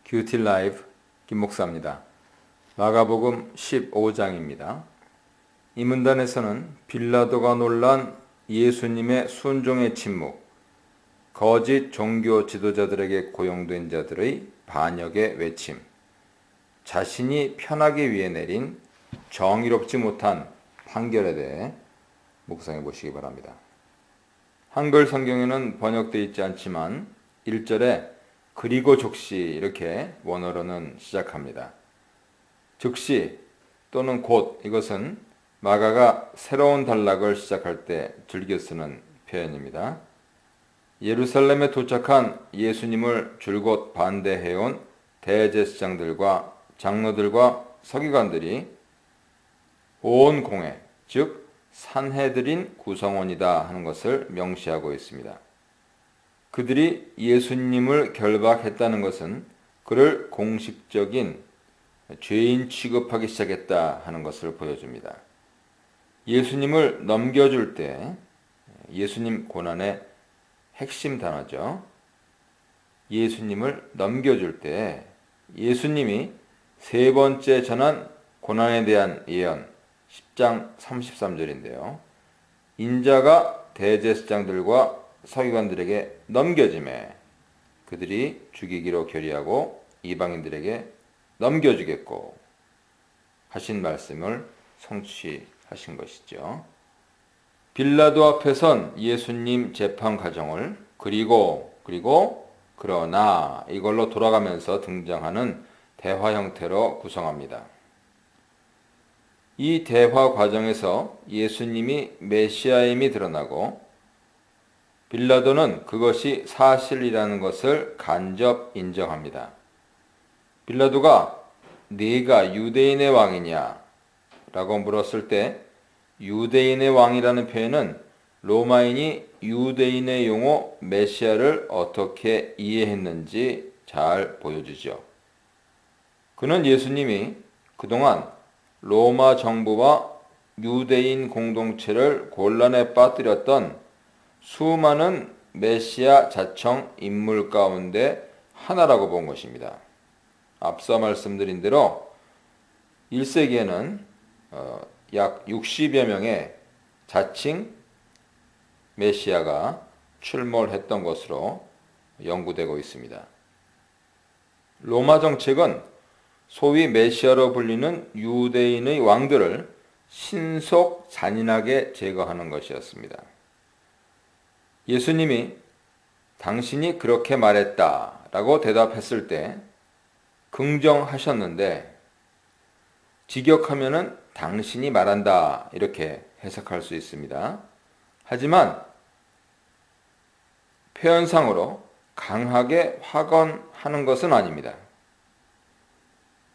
큐티 라이브 김 목사입니다. 마가복음 15장입니다. 이 문단에서는 빌라도가 놀란 예수님의 순종의 침묵, 거짓 종교 지도자들에게 고용된 자들의 반역의 외침, 자신이 편하기 위해 내린 정의롭지 못한 판결에 대해 묵상해 보시기 바랍니다. 한글 성경에는 번역되어 있지 않지만 1절에 그리고 즉시 이렇게 원어로는 시작합니다. 즉시 또는 곧, 이것은 마가가 새로운 단락을 시작할 때 즐겨 쓰는 표현입니다. 예루살렘에 도착한 예수님을 줄곧 반대해온 대제사장들과 장로들과 서기관들이 온 공회, 즉 산헤드린 구성원이다 하는 것을 명시하고 있습니다. 그들이 예수님을 결박했다는 것은 그를 공식적인 죄인 취급하기 시작했다 하는 것을 보여줍니다. 예수님을 넘겨줄 때, 예수님 고난의 핵심 단어죠. 예수님을 넘겨줄 때 예수님이 세 번째 전한 고난에 대한 예언 10장 33절인데요. 인자가 대제사장들과 서기관들에게 넘겨짐에 그들이 죽이기로 결의하고 이방인들에게 넘겨주겠고 하신 말씀을 성취하신 것이죠. 빌라도 앞에 선 예수님 재판 과정을 그리고 그러나 이걸로 돌아가면서 등장하는 대화 형태로 구성합니다. 이 대화 과정에서 예수님이 메시아임이 드러나고 빌라도는 그것이 사실이라는 것을 간접 인정합니다. 빌라도가 네가 유대인의 왕이냐? 라고 물었을 때 유대인의 왕이라는 표현은 로마인이 유대인의 용어 메시아를 어떻게 이해했는지 잘 보여주죠. 그는 예수님이 그동안 로마 정부와 유대인 공동체를 곤란에 빠뜨렸던 수많은 메시아 자청 인물 가운데 하나라고 본 것입니다. 앞서 말씀드린 대로 1세기에는 약 60여 명의 자칭 메시아가 출몰했던 것으로 연구되고 있습니다. 로마 정책은 소위 메시아로 불리는 유대인의 왕들을 신속 잔인하게 제거하는 것이었습니다. 예수님이 당신이 그렇게 말했다 라고 대답했을 때 긍정하셨는데 직역하면은 당신이 말한다 이렇게 해석할 수 있습니다. 하지만 표현상으로 강하게 확언하는 것은 아닙니다.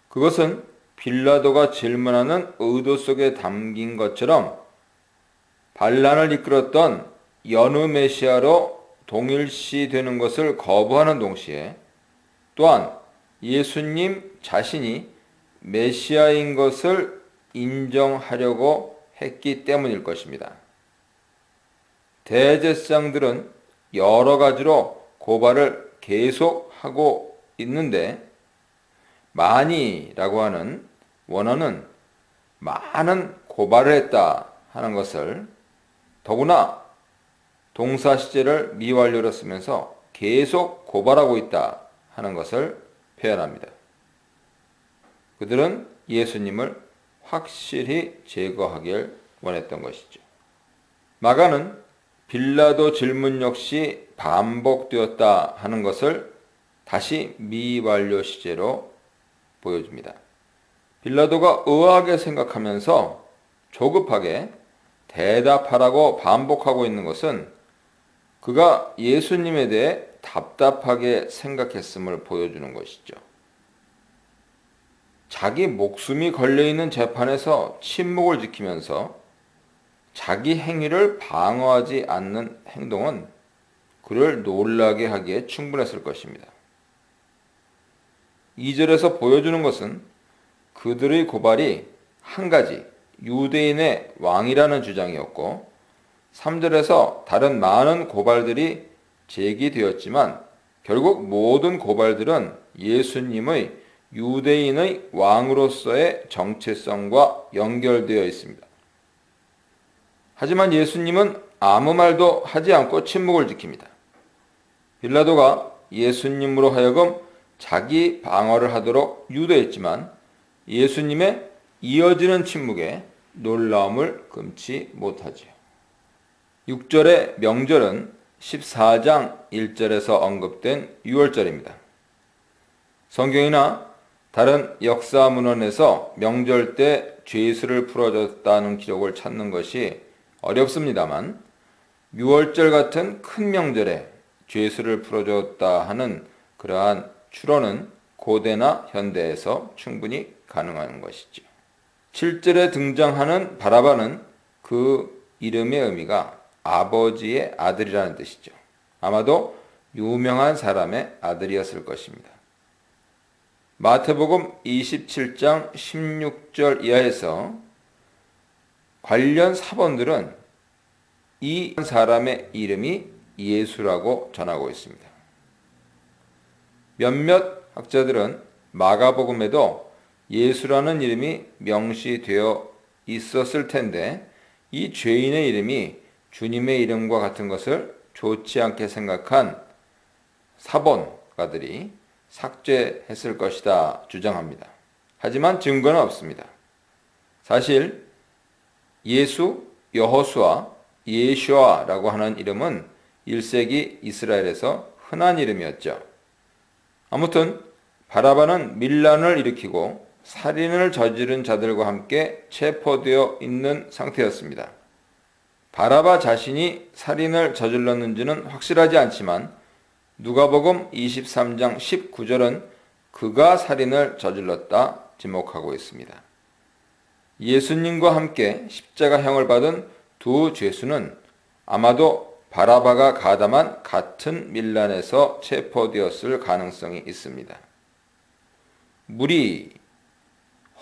그것은 빌라도가 질문하는 의도 속에 담긴 것처럼 반란을 이끌었던 여느 메시아로 동일시되는 것을 거부하는 동시에 또한 예수님 자신이 메시아인 것을 인정하려고 했기 때문일 것입니다. 대제사장들은 여러 가지로 고발을 계속하고 있는데 많이라고 하는 원어는 많은 고발을 했다 하는 것을, 더구나 동사 시제를 미완료로 쓰면서 계속 고발하고 있다 하는 것을 표현합니다. 그들은 예수님을 확실히 제거하길 원했던 것이죠. 마가는 빌라도 질문 역시 반복되었다 하는 것을 다시 미완료 시제로 보여줍니다. 빌라도가 의아하게 생각하면서 조급하게 대답하라고 반복하고 있는 것은 그가 예수님에 대해 답답하게 생각했음을 보여주는 것이죠. 자기 목숨이 걸려있는 재판에서 침묵을 지키면서 자기 행위를 방어하지 않는 행동은 그를 놀라게 하기에 충분했을 것입니다. 2절에서 보여주는 것은 그들의 고발이 한 가지 유대인의 왕이라는 주장이었고 3절에서 다른 많은 고발들이 제기되었지만 결국 모든 고발들은 예수님의 유대인의 왕으로서의 정체성과 연결되어 있습니다. 하지만 예수님은 아무 말도 하지 않고 침묵을 지킵니다. 빌라도가 예수님으로 하여금 자기 방어를 하도록 유도했지만 예수님의 이어지는 침묵에 놀라움을 금치 못하지요. 6절의 명절은 14장 1절에서 언급된 유월절입니다. 성경이나 다른 역사 문헌에서 명절 때 죄수를 풀어줬다는 기록을 찾는 것이 어렵습니다만 유월절 같은 큰 명절에 죄수를 풀어줬다 하는 그러한 추론은 고대나 현대에서 충분히 가능한 것이죠. 7절에 등장하는 바라바는 그 이름의 의미가 아버지의 아들이라는 뜻이죠. 아마도 유명한 사람의 아들이었을 것입니다. 마태복음 27장 16절 이하에서 관련 사본들은 이 사람의 이름이 예수라고 전하고 있습니다. 몇몇 학자들은 마가복음에도 예수라는 이름이 명시되어 있었을 텐데 이 죄인의 이름이 주님의 이름과 같은 것을 좋지 않게 생각한 사본가들이 삭제했을 것이다 주장합니다. 하지만 증거는 없습니다. 사실 예수, 여호수아, 예슈아라고 하는 이름은 1세기 이스라엘에서 흔한 이름이었죠. 아무튼 바라바는 밀란을 일으키고 살인을 저지른 자들과 함께 체포되어 있는 상태였습니다. 바라바 자신이 살인을 저질렀는지는 확실하지 않지만 누가복음 23장 19절은 그가 살인을 저질렀다 지목하고 있습니다. 예수님과 함께 십자가형을 받은 두 죄수는 아마도 바라바가 가담한 같은 밀란에서 체포되었을 가능성이 있습니다. 무리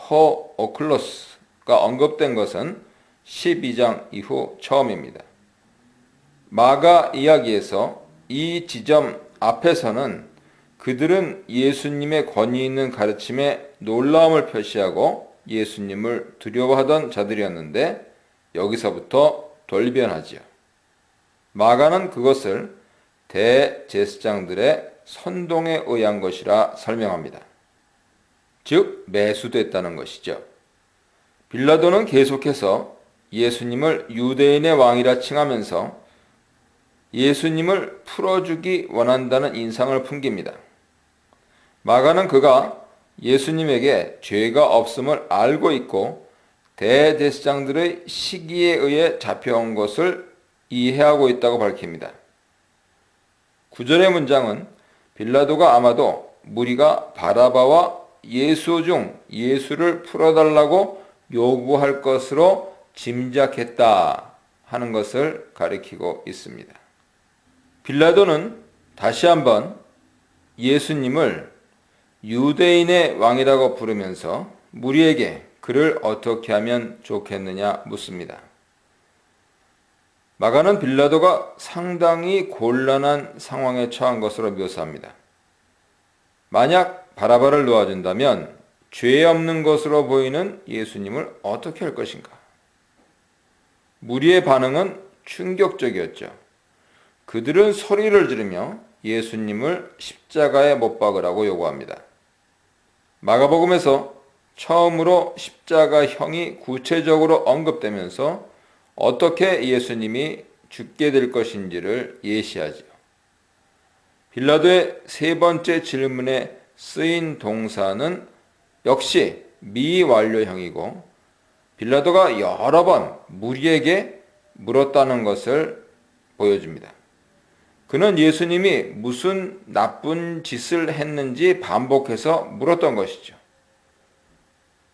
호오클로스가 언급된 것은 12장 이후 처음입니다. 마가 이야기에서 이 지점 앞에서는 그들은 예수님의 권위 있는 가르침에 놀라움을 표시하고 예수님을 두려워하던 자들이었는데 여기서부터 돌변하지요. 마가는 그것을 대제사장들의 선동에 의한 것이라 설명합니다. 즉 매수됐다는 것이죠. 빌라도는 계속해서 예수님을 유대인의 왕이라 칭하면서 예수님을 풀어주기 원한다는 인상을 풍깁니다. 마가는 그가 예수님에게 죄가 없음을 알고 있고 대제사장들의 시기에 의해 잡혀온 것을 이해하고 있다고 밝힙니다. 9절의 문장은 빌라도가 아마도 무리가 바라바와 예수 중 예수를 풀어달라고 요구할 것으로 짐작했다 하는 것을 가리키고 있습니다. 빌라도는 다시 한번 예수님을 유대인의 왕이라고 부르면서 무리에게 그를 어떻게 하면 좋겠느냐 묻습니다. 마가는 빌라도가 상당히 곤란한 상황에 처한 것으로 묘사합니다. 만약 바라바를 놓아준다면 죄 없는 것으로 보이는 예수님을 어떻게 할 것인가? 무리의 반응은 충격적이었죠. 그들은 소리를 지르며 예수님을 십자가에 못 박으라고 요구합니다. 마가복음에서 처음으로 십자가형이 구체적으로 언급되면서 어떻게 예수님이 죽게 될 것인지를 예시하지요. 빌라도의 세 번째 질문에 쓰인 동사는 역시 미완료형이고 빌라도가 여러 번 무리에게 물었다는 것을 보여줍니다. 그는 예수님이 무슨 나쁜 짓을 했는지 반복해서 물었던 것이죠.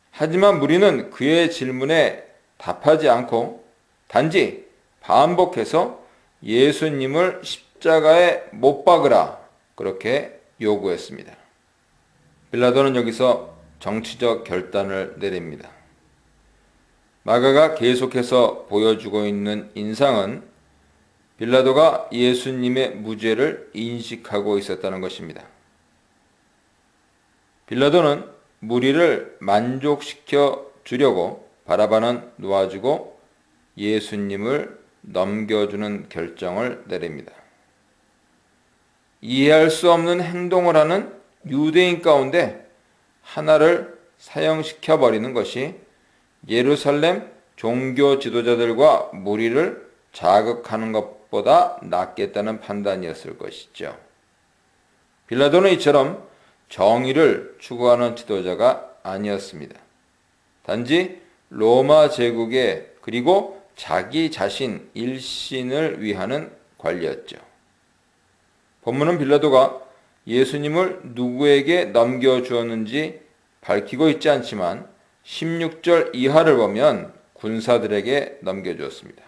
하지만 무리는 그의 질문에 답하지 않고 단지 반복해서 예수님을 십자가에 못 박으라 그렇게 요구했습니다. 빌라도는 여기서 정치적 결단을 내립니다. 마가가 계속해서 보여주고 있는 인상은 빌라도가 예수님의 무죄를 인식하고 있었다는 것입니다. 빌라도는 무리를 만족시켜 주려고 바라바는 놓아주고 예수님을 넘겨주는 결정을 내립니다. 이해할 수 없는 행동을 하는 유대인 가운데 하나를 사형시켜 버리는 것이 예루살렘 종교 지도자들과 무리를 자극하는 것보다 낫겠다는 판단이었을 것이죠. 빌라도는 이처럼 정의를 추구하는 지도자가 아니었습니다. 단지 로마 제국의 그리고 자기 자신 일신을 위하는 관리였죠. 본문은 빌라도가 예수님을 누구에게 넘겨주었는지 밝히고 있지 않지만 16절 이하를 보면 군사들에게 넘겨주었습니다.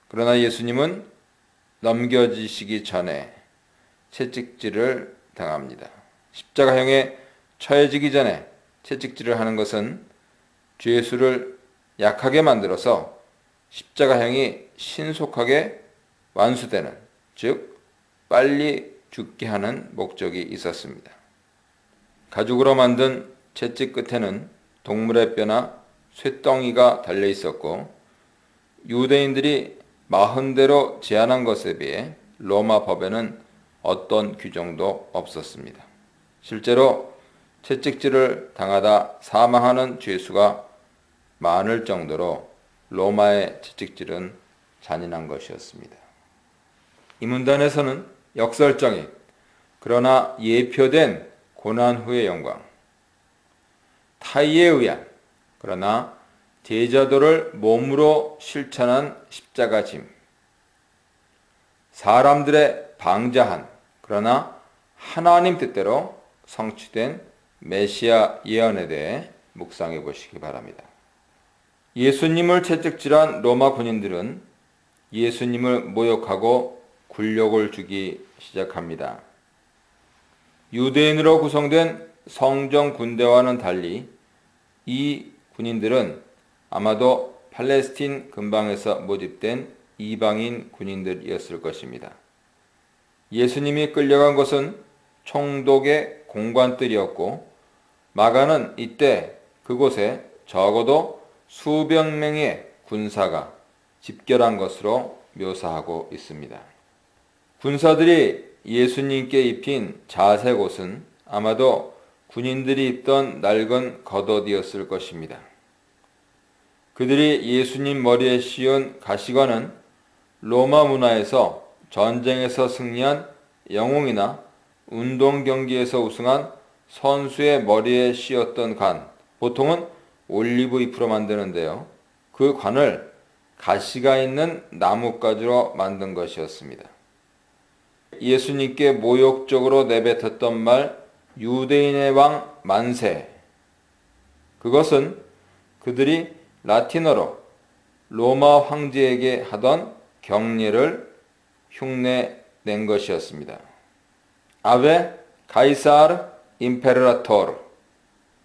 그러나 예수님은 넘겨지시기 전에 채찍질을 당합니다. 십자가형에 처해지기 전에 채찍질을 하는 것은 죄수를 약하게 만들어서 십자가형이 신속하게 완수되는, 즉 빨리 죽게 하는 목적이 있었습니다. 가죽으로 만든 채찍 끝에는 동물의 뼈나 쇠덩이가 달려 있었고 유대인들이 40대로 제한한 것에 비해 로마 법에는 어떤 규정도 없었습니다. 실제로 채찍질을 당하다 사망하는 죄수가 많을 정도로 로마의 채찍질은 잔인한 것이었습니다. 이 문단에서는 역설적인 그러나 예표된 고난 후의 영광, 타의에 의한 그러나 제자도를 몸으로 실천한 십자가 짐, 사람들의 방자한 그러나 하나님 뜻대로 성취된 메시아 예언에 대해 묵상해 보시기 바랍니다. 예수님을 채찍질한 로마 군인들은 예수님을 모욕하고 굴욕을 주기 시작합니다. 유대인으로 구성된 성정 군대와는 달리 이 군인들은 아마도 팔레스틴 근방에서 모집된 이방인 군인들이었을 것입니다. 예수님이 끌려간 곳은 총독의 공관들이었고 마가는 이때 그곳에 적어도 수백 명의 군사가 집결한 것으로 묘사하고 있습니다. 군사들이 예수님께 입힌 자색 옷은 아마도 군인들이 입던 낡은 겉옷이었을 것입니다. 그들이 예수님 머리에 씌운 가시관은 로마 문화에서 전쟁에서 승리한 영웅이나 운동 경기에서 우승한 선수의 머리에 씌웠던 관, 보통은 올리브 잎으로 만드는데요. 그 관을 가시가 있는 나뭇가지로 만든 것이었습니다. 예수님께 모욕적으로 내뱉었던 말 유대인의 왕 만세, 그것은 그들이 라틴어로 로마 황제에게 하던 경례를 흉내낸 것이었습니다. 아베 카이사르 임페라토르.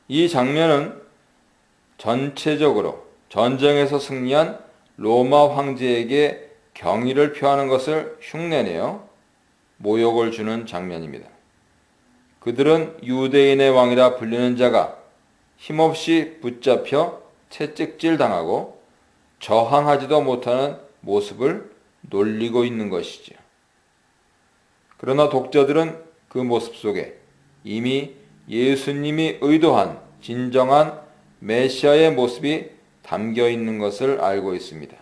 이 장면은 전체적으로 전쟁에서 승리한 로마 황제에게 경의를 표하는 것을 흉내내어 모욕을 주는 장면입니다. 그들은 유대인의 왕이라 불리는 자가 힘없이 붙잡혀 채찍질 당하고 저항하지도 못하는 모습을 놀리고 있는 것이죠. 그러나 독자들은 그 모습 속에 이미 예수님이 의도한 진정한 메시아의 모습이 담겨 있는 것을 알고 있습니다.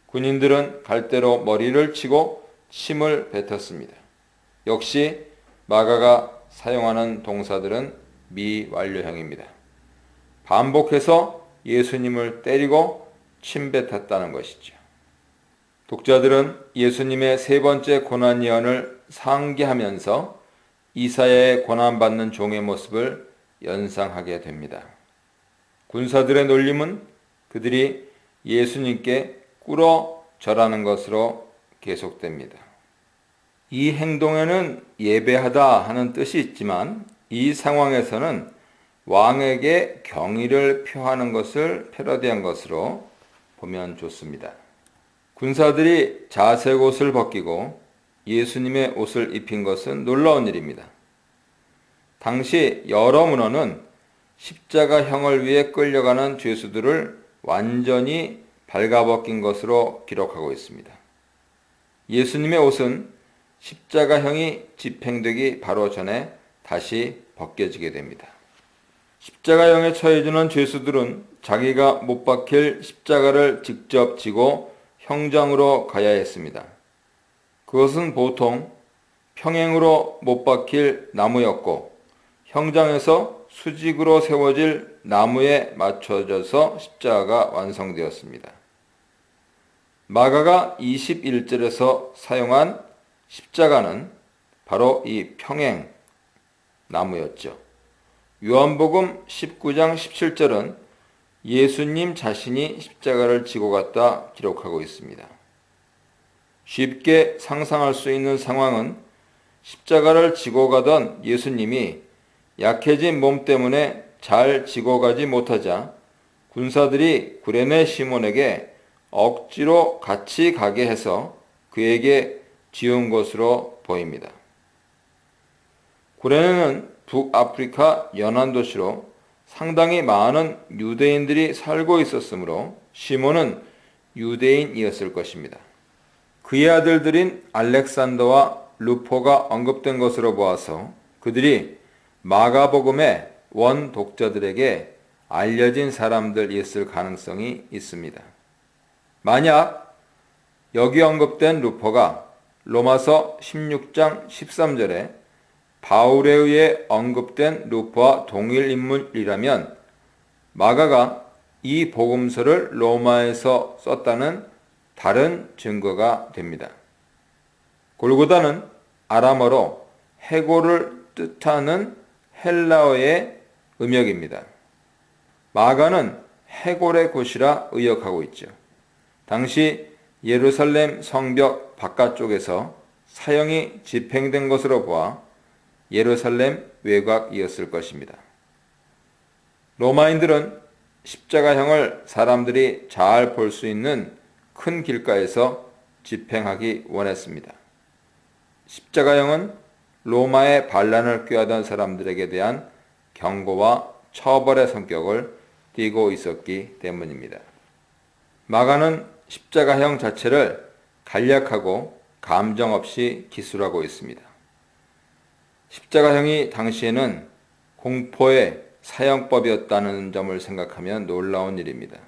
군인들은 갈대로 머리를 치고 침을 뱉었습니다. 역시 마가가 사용하는 동사들은 미완료형입니다. 반복해서 예수님을 때리고 침뱉었다는 것이죠. 독자들은 예수님의 세 번째 고난 예언을 상기하면서 이사야의 고난받는 종의 모습을 연상하게 됩니다. 군사들의 놀림은 그들이 예수님께 꿇어 절하는 것으로 계속됩니다. 이 행동에는 예배하다 하는 뜻이 있지만 이 상황에서는 왕에게 경의를 표하는 것을 패러디한 것으로 보면 좋습니다. 군사들이 자색 옷을 벗기고 예수님의 옷을 입힌 것은 놀라운 일입니다. 당시 여러 문헌은 십자가형을 위해 끌려가는 죄수들을 완전히 발가벗긴 것으로 기록하고 있습니다. 예수님의 옷은 십자가형이 집행되기 바로 전에 다시 벗겨지게 됩니다. 십자가형에 처해지는 죄수들은 자기가 못 박힐 십자가를 직접 지고 형장으로 가야 했습니다. 그것은 보통 평행으로 못 박힐 나무였고 형장에서 수직으로 세워질 나무에 맞춰져서 십자가가 완성되었습니다. 마가가 21절에서 사용한 십자가는 바로 이 평행 나무였죠. 요한복음 19장 17절은 예수님 자신이 십자가를 지고 갔다 기록하고 있습니다. 쉽게 상상할 수 있는 상황은 십자가를 지고 가던 예수님이 약해진 몸 때문에 잘 지고 가지 못하자 군사들이 구레네 시몬에게 억지로 같이 가게 해서 그에게 지은 것으로 보입니다. 구레네는 북아프리카 연안 도시로 상당히 많은 유대인들이 살고 있었으므로 시몬은 유대인이었을 것입니다. 그의 아들들인 알렉산더와 루포가 언급된 것으로 보아서 그들이 마가복음의 원독자들에게 알려진 사람들이었을 가능성이 있습니다. 만약 여기 언급된 루포가 로마서 16장 13절에 바울에 의해 언급된 루포와 동일 인물이라면 마가가 이 복음서를 로마에서 썼다는 다른 증거가 됩니다. 골고다는 아람어로 해골을 뜻하는 헬라어의 음역입니다. 마가는 해골의 곳이라 의역하고 있죠. 당시 예루살렘 성벽 바깥쪽에서 사형이 집행된 것으로 보아 예루살렘 외곽이었을 것입니다. 로마인들은 십자가형을 사람들이 잘 볼 수 있는 큰 길가에서 집행하기 원했습니다. 십자가형은 로마의 반란을 꾀하던 사람들에게 대한 경고와 처벌의 성격을 띠고 있었기 때문입니다. 마가는 십자가형 자체를 간략하고 감정 없이 기술하고 있습니다. 십자가형이 당시에는 공포의 사형법이었다는 점을 생각하면 놀라운 일입니다.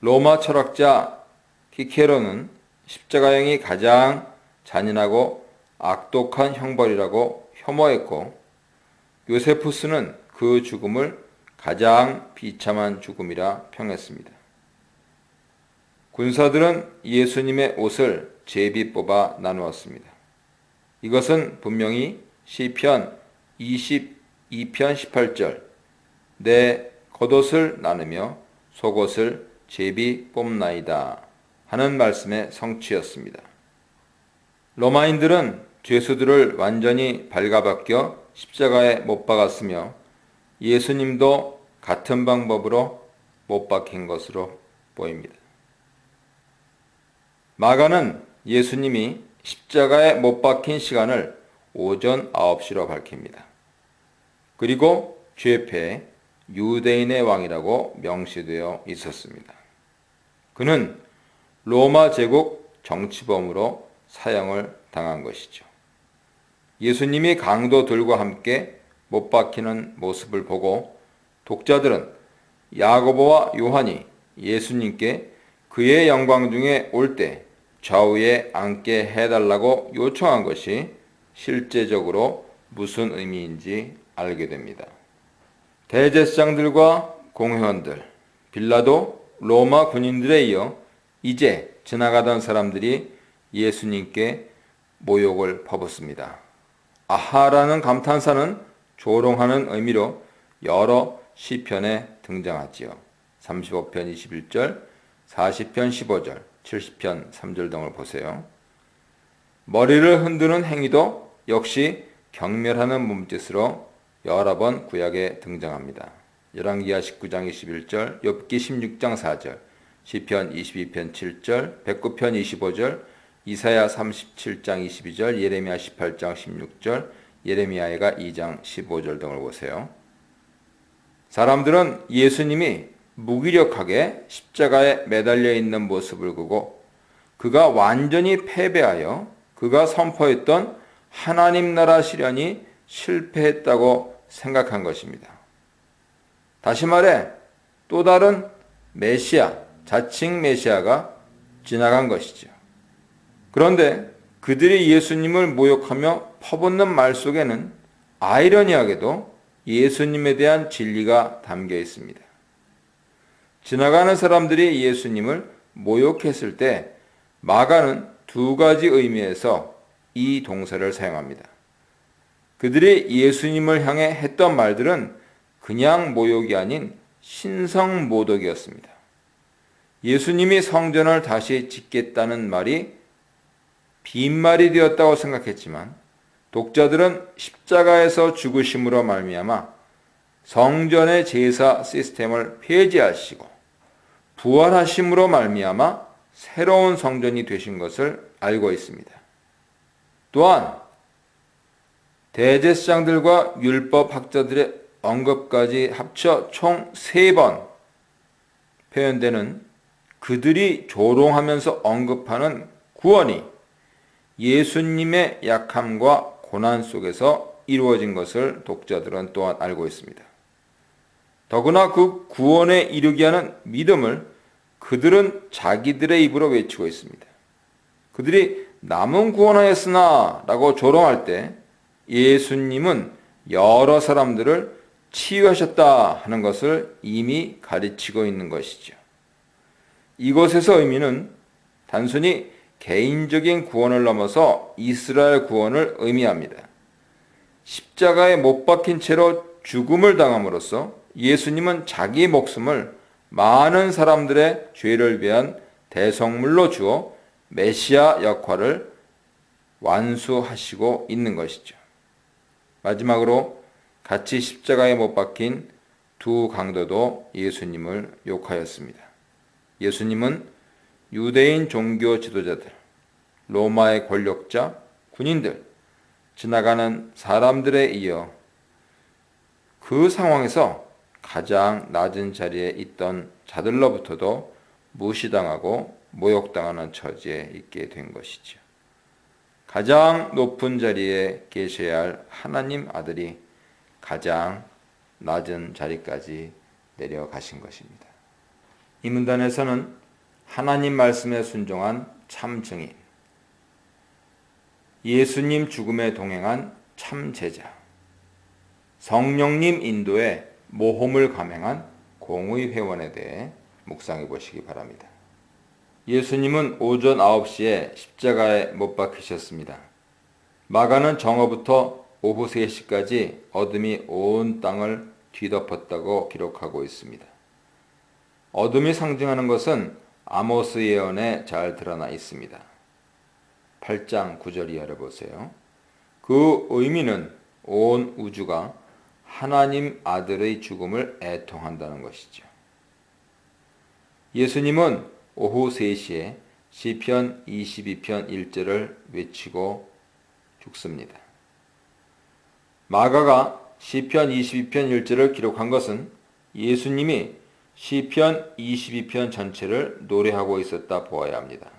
로마 철학자 키케로는 십자가형이 가장 잔인하고 악독한 형벌이라고 혐오했고 요세푸스는 그 죽음을 가장 비참한 죽음이라 평했습니다. 군사들은 예수님의 옷을 제비 뽑아 나누었습니다. 이것은 분명히 시편 22편 18절 내 겉옷을 나누며 속옷을 제비 뽑나이다 하는 말씀의 성취였습니다. 로마인들은 죄수들을 완전히 발가벗겨 십자가에 못 박았으며 예수님도 같은 방법으로 못 박힌 것으로 보입니다. 마가는 예수님이 십자가에 못 박힌 시간을 오전 9시로 밝힙니다. 그리고 죄패 유대인의 왕이라고 명시되어 있었습니다. 그는 로마 제국 정치범으로 사형을 당한 것이죠. 예수님이 강도들과 함께 못 박히는 모습을 보고 독자들은 야고보와 요한이 예수님께 그의 영광 중에 올 때 좌우에 앉게 해달라고 요청한 것이 실제적으로 무슨 의미인지 알게 됩니다. 대제사장들과 공회원들, 빌라도, 로마 군인들에 이어 이제 지나가던 사람들이 예수님께 모욕을 퍼붓습니다. 아하라는 감탄사는 조롱하는 의미로 여러 시편에 등장하지요. 35편 21절, 40편 15절, 70편 3절 등을 보세요. 머리를 흔드는 행위도 역시 경멸하는 몸짓으로 여러 번 구약에 등장합니다. 열왕기하 19장 21절, 욥기 16장 4절, 시편 22편 7절, 109편 25절, 이사야 37장 22절, 예레미야 18장 16절, 예레미야가 2장 15절 등을 보세요. 사람들은 예수님이 무기력하게 십자가에 매달려 있는 모습을 보고 그가 완전히 패배하여 그가 선포했던 하나님 나라 실현이 실패했다고 생각한 것입니다. 다시 말해 또 다른 메시아, 자칭 메시아가 지나간 것이죠. 그런데 그들이 예수님을 모욕하며 퍼붓는 말 속에는 아이러니하게도 예수님에 대한 진리가 담겨 있습니다. 지나가는 사람들이 예수님을 모욕했을 때 마가는 두 가지 의미에서 이 동사를 사용합니다. 그들이 예수님을 향해 했던 말들은 그냥 모욕이 아닌 신성모독이었습니다. 예수님이 성전을 다시 짓겠다는 말이 빈말이 되었다고 생각했지만 독자들은 십자가에서 죽으심으로 말미암아 성전의 제사 시스템을 폐지하시고 부활하심으로 말미암아 새로운 성전이 되신 것을 알고 있습니다. 또한 대제사장들과 율법학자들의 언급까지 합쳐 총 3번 표현되는 그들이 조롱하면서 언급하는 구원이 예수님의 약함과 고난 속에서 이루어진 것을 독자들은 또한 알고 있습니다. 더구나 그 구원에 이르게 하는 믿음을 그들은 자기들의 입으로 외치고 있습니다. 그들이 남은 구원하였으나 라고 조롱할 때 예수님은 여러 사람들을 치유하셨다 하는 것을 이미 가르치고 있는 것이죠. 이것에서 의미는 단순히 개인적인 구원을 넘어서 이스라엘 구원을 의미합니다. 십자가에 못 박힌 채로 죽음을 당함으로써 예수님은 자기 목숨을 많은 사람들의 죄를 위한 대성물로 주어 메시아 역할을 완수하시고 있는 것이죠. 마지막으로 같이 십자가에 못 박힌 두 강도도 예수님을 욕하였습니다. 예수님은 유대인 종교 지도자들, 로마의 권력자, 군인들, 지나가는 사람들에 이어 그 상황에서 가장 낮은 자리에 있던 자들로부터도 무시당하고 모욕당하는 처지에 있게 된 것이죠. 가장 높은 자리에 계셔야 할 하나님 아들이 가장 낮은 자리까지 내려가신 것입니다. 이 문단에서는 하나님 말씀에 순종한 참 증인, 예수님 죽음에 동행한 참 제자, 성령님 인도에 모험을 감행한 공의 회원에 대해 묵상해 보시기 바랍니다. 예수님은 오전 9시에 십자가에 못 박히셨습니다. 마가는 정오부터 오후 3시까지 어둠이 온 땅을 뒤덮었다고 기록하고 있습니다. 어둠이 상징하는 것은 아모스 예언에 잘 드러나 있습니다. 8장 9절 이하를 보세요. 그 의미는 온 우주가 하나님 아들의 죽음을 애통한다는 것이죠. 예수님은 오후 3시에 시편 22편 1절을 외치고 죽습니다. 마가가 시편 22편 1절을 기록한 것은 예수님이 시편 22편 전체를 노래하고 있었다 보아야 합니다.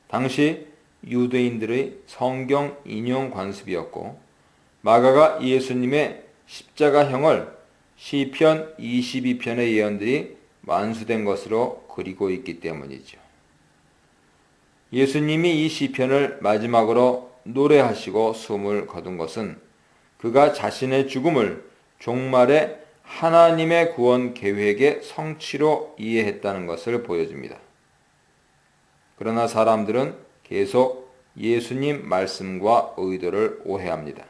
당시 유대인들의 성경 인용 관습이었고 마가가 예수님의 십자가형을 시편 22편의 예언들이 완수된 것으로 그리고 있기 때문이죠. 예수님이 이 시편을 마지막으로 노래하시고 숨을 거둔 것은 그가 자신의 죽음을 종말의 하나님의 구원 계획의 성취로 이해했다는 것을 보여줍니다. 그러나 사람들은 계속 예수님 말씀과 의도를 오해합니다.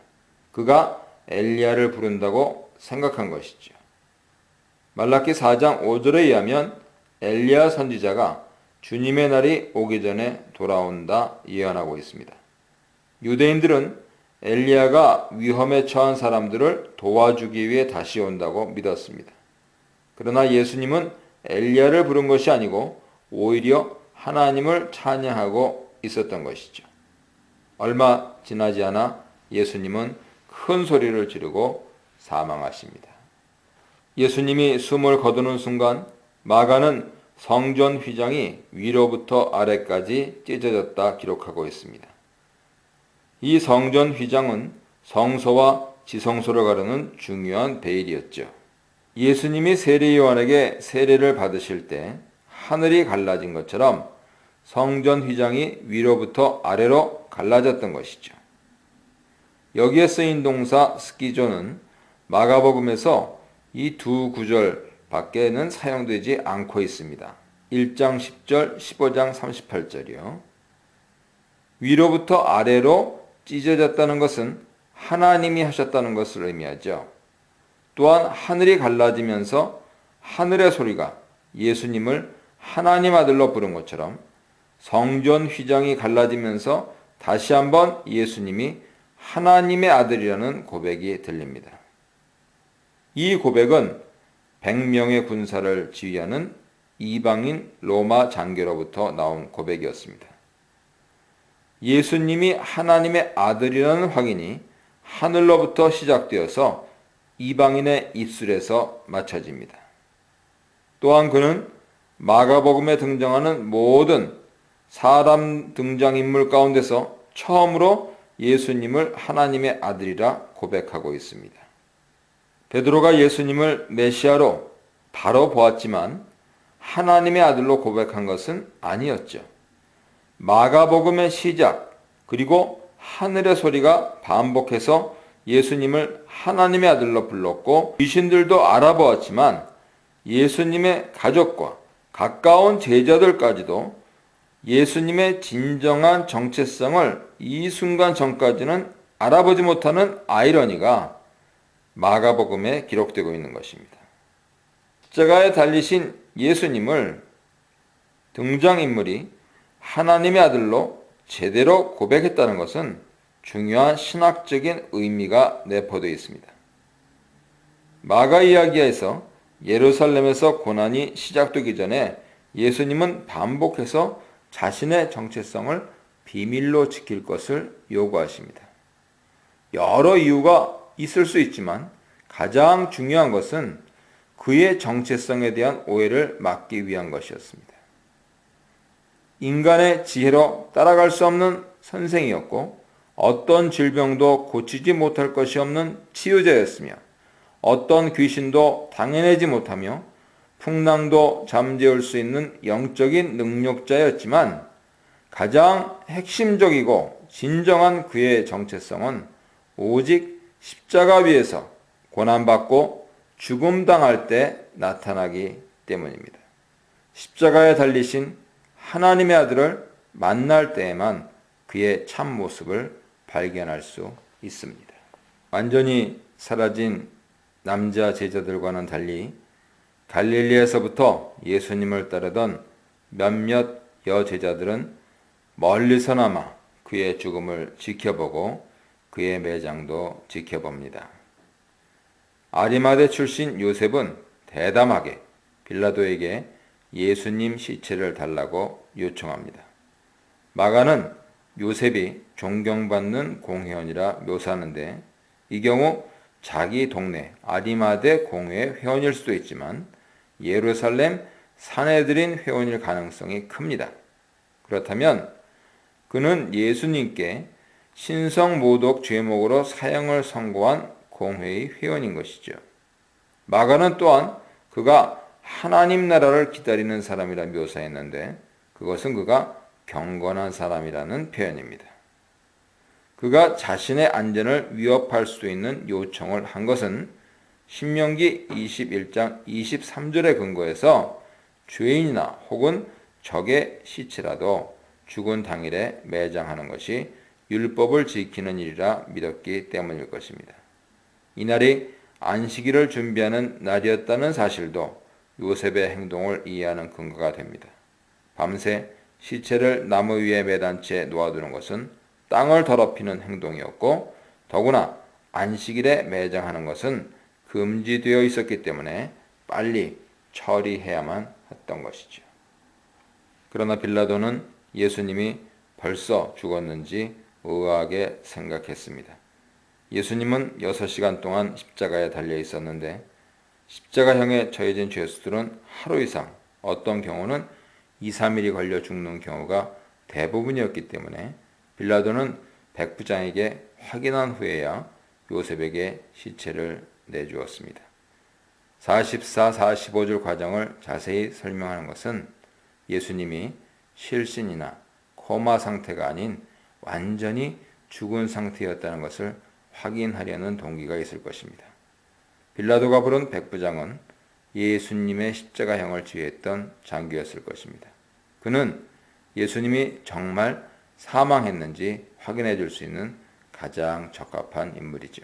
그가 엘리야를 부른다고 생각한 것이죠. 말라기 4장 5절에 의하면 엘리야 선지자가 주님의 날이 오기 전에 돌아온다 예언하고 있습니다. 유대인들은 엘리야가 위험에 처한 사람들을 도와주기 위해 다시 온다고 믿었습니다. 그러나 예수님은 엘리야를 부른 것이 아니고 오히려 하나님을 찬양하고 있었던 것이죠. 얼마 지나지 않아 예수님은 큰 소리를 지르고 사망하십니다. 예수님이 숨을 거두는 순간 마가는 성전 휘장이 위로부터 아래까지 찢어졌다 기록하고 있습니다. 이 성전 휘장은 성소와 지성소를 가르는 중요한 베일이었죠. 예수님이 세례 요한에게 세례를 받으실 때 하늘이 갈라진 것처럼 성전 휘장이 위로부터 아래로 갈라졌던 것이죠. 여기에 쓰인 동사 스키조는 마가복음에서 이 두 구절 밖에는 사용되지 않고 있습니다. 1장 10절, 15장 38절이요. 위로부터 아래로 찢어졌다는 것은 하나님이 하셨다는 것을 의미하죠. 또한 하늘이 갈라지면서 하늘의 소리가 예수님을 하나님 아들로 부른 것처럼 성전 휘장이 갈라지면서 다시 한번 예수님이 하나님의 아들이라는 고백이 들립니다. 이 고백은 100명의 군사를 지휘하는 이방인 로마 장교로부터 나온 고백이었습니다. 예수님이 하나님의 아들이라는 확인이 하늘로부터 시작되어서 이방인의 입술에서 맞춰집니다. 또한 그는 마가복음에 등장하는 모든 사람 등장인물 가운데서 처음으로 예수님을 하나님의 아들이라 고백하고 있습니다. 베드로가 예수님을 메시아로 바로 보았지만 하나님의 아들로 고백한 것은 아니었죠. 마가복음의 시작 그리고 하늘의 소리가 반복해서 예수님을 하나님의 아들로 불렀고 귀신들도 알아보았지만 예수님의 가족과 가까운 제자들까지도 예수님의 진정한 정체성을 이 순간 전까지는 알아보지 못하는 아이러니가 마가복음에 기록되고 있는 것입니다. 십자가에 달리신 예수님을 등장인물이 하나님의 아들로 제대로 고백했다는 것은 중요한 신학적인 의미가 내포되어 있습니다. 마가 이야기에서 예루살렘에서 고난이 시작되기 전에 예수님은 반복해서 자신의 정체성을 비밀로 지킬 것을 요구하십니다. 여러 이유가 있을 수 있지만 가장 중요한 것은 그의 정체성에 대한 오해를 막기 위한 것이었습니다. 인간의 지혜로 따라갈 수 없는 선생이었고 어떤 질병도 고치지 못할 것이 없는 치유자였으며 어떤 귀신도 당해내지 못하며 풍랑도 잠재울 수 있는 영적인 능력자였지만 가장 핵심적이고 진정한 그의 정체성은 오직 십자가 위에서 고난받고 죽음당할 때 나타나기 때문입니다. 십자가에 달리신 하나님의 아들을 만날 때에만 그의 참모습을 발견할 수 있습니다. 완전히 사라진 남자 제자들과는 달리 갈릴리에서부터 예수님을 따르던 몇몇 여제자들은 멀리서나마 그의 죽음을 지켜보고 그의 매장도 지켜봅니다. 아리마대 출신 요셉은 대담하게 빌라도에게 예수님 시체를 달라고 요청합니다. 마가는 요셉이 존경받는 공회원이라 묘사하는데 이 경우 자기 동네 아리마대 공회의 회원일 수도 있지만 예루살렘 산헤드린 회원일 가능성이 큽니다. 그렇다면 그는 예수님께 신성모독 죄목으로 사형을 선고한 공회의 회원인 것이죠. 마가는 또한 그가 하나님 나라를 기다리는 사람이라 묘사했는데 그것은 그가 경건한 사람이라는 표현입니다. 그가 자신의 안전을 위협할 수 있는 요청을 한 것은 신명기 21장 23절에 근거해서 죄인이나 혹은 적의 시체라도 죽은 당일에 매장하는 것이 율법을 지키는 일이라 믿었기 때문일 것입니다. 이날이 안식일을 준비하는 날이었다는 사실도 요셉의 행동을 이해하는 근거가 됩니다. 밤새 시체를 나무 위에 매단 채 놓아두는 것은 땅을 더럽히는 행동이었고 더구나 안식일에 매장하는 것은 금지되어 있었기 때문에 빨리 처리해야만 했던 것이죠. 그러나 빌라도는 예수님이 벌써 죽었는지 의아하게 생각했습니다. 예수님은 6시간 동안 십자가에 달려 있었는데 십자가형에 처해진 죄수들은 하루 이상, 어떤 경우는 2, 3일이 걸려 죽는 경우가 대부분이었기 때문에 빌라도는 백부장에게 확인한 후에야 요셉에게 시체를 내주었습니다. 44, 45줄 과정을 자세히 설명하는 것은 예수님이 실신이나 코마 상태가 아닌 완전히 죽은 상태였다는 것을 확인하려는 동기가 있을 것입니다. 빌라도가 부른 백부장은 예수님의 십자가형을 지휘했던 장교였을 것입니다. 그는 예수님이 정말 사망했는지 확인해 줄 수 있는 가장 적합한 인물이죠.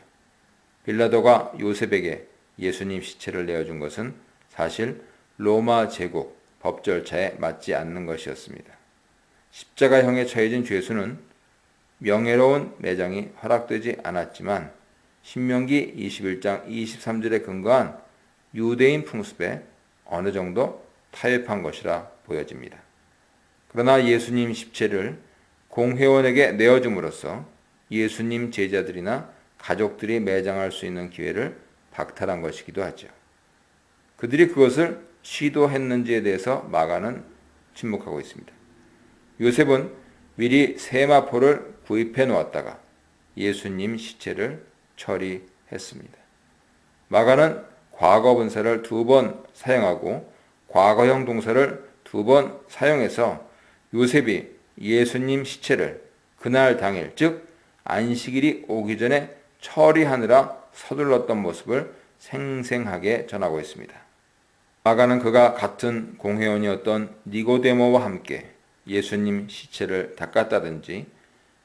빌라도가 요셉에게 예수님 시체를 내어준 것은 사실 로마 제국 법 절차에 맞지 않는 것이었습니다. 십자가형에 처해진 죄수는 명예로운 매장이 허락되지 않았지만 신명기 21장 23절에 근거한 유대인 풍습에 어느 정도 타협한 것이라 보여집니다. 그러나 예수님 십체를 공회원에게 내어줌으로써 예수님 제자들이나 가족들이 매장할 수 있는 기회를 박탈한 것이기도 하죠. 그들이 그것을 시도했는지에 대해서 마가는 침묵하고 있습니다. 요셉은 미리 세마포를 구입해 놓았다가 예수님 시체를 처리했습니다. 마가는 과거 분사를 2번 사용하고 과거형 동사를 2번 사용해서 요셉이 예수님 시체를 그날 당일, 즉 안식일이 오기 전에 처리하느라 서둘렀던 모습을 생생하게 전하고 있습니다. 마가는 그가 같은 공회원이었던 니고데모와 함께 예수님 시체를 닦았다든지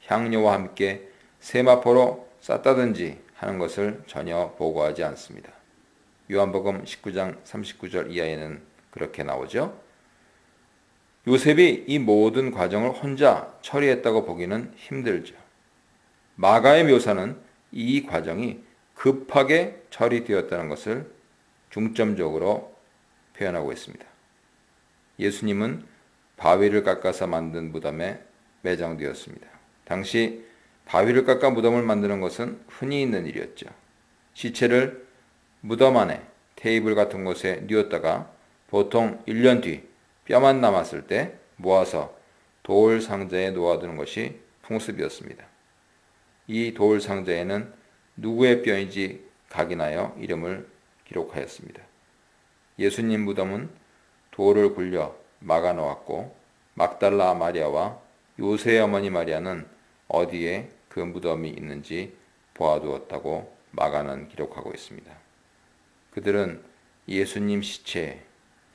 향료와 함께 세마포로 쌌다든지 하는 것을 전혀 보고하지 않습니다. 요한복음 19장 39절 이하에는 그렇게 나오죠. 요셉이 이 모든 과정을 혼자 처리했다고 보기는 힘들죠. 마가의 묘사는 이 과정이 급하게 처리되었다는 것을 중점적으로 표현하고 있습니다. 예수님은 바위를 깎아서 만든 무덤에 매장되었습니다. 당시 바위를 깎아 무덤을 만드는 것은 흔히 있는 일이었죠. 시체를 무덤 안에 테이블 같은 곳에 뉘었다가 보통 1년 뒤 뼈만 남았을 때 모아서 돌 상자에 놓아두는 것이 풍습이었습니다. 이 돌 상자에는 누구의 뼈인지 각인하여 이름을 기록하였습니다. 예수님 무덤은 돌을 굴려 막아 놓았고 막달라 마리아와 요새의 어머니 마리아는 어디에 그 무덤이 있는지 보아두었다고 마가는 기록하고 있습니다. 그들은 예수님 시체에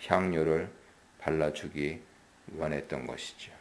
향료를 발라주기 원했던 것이죠.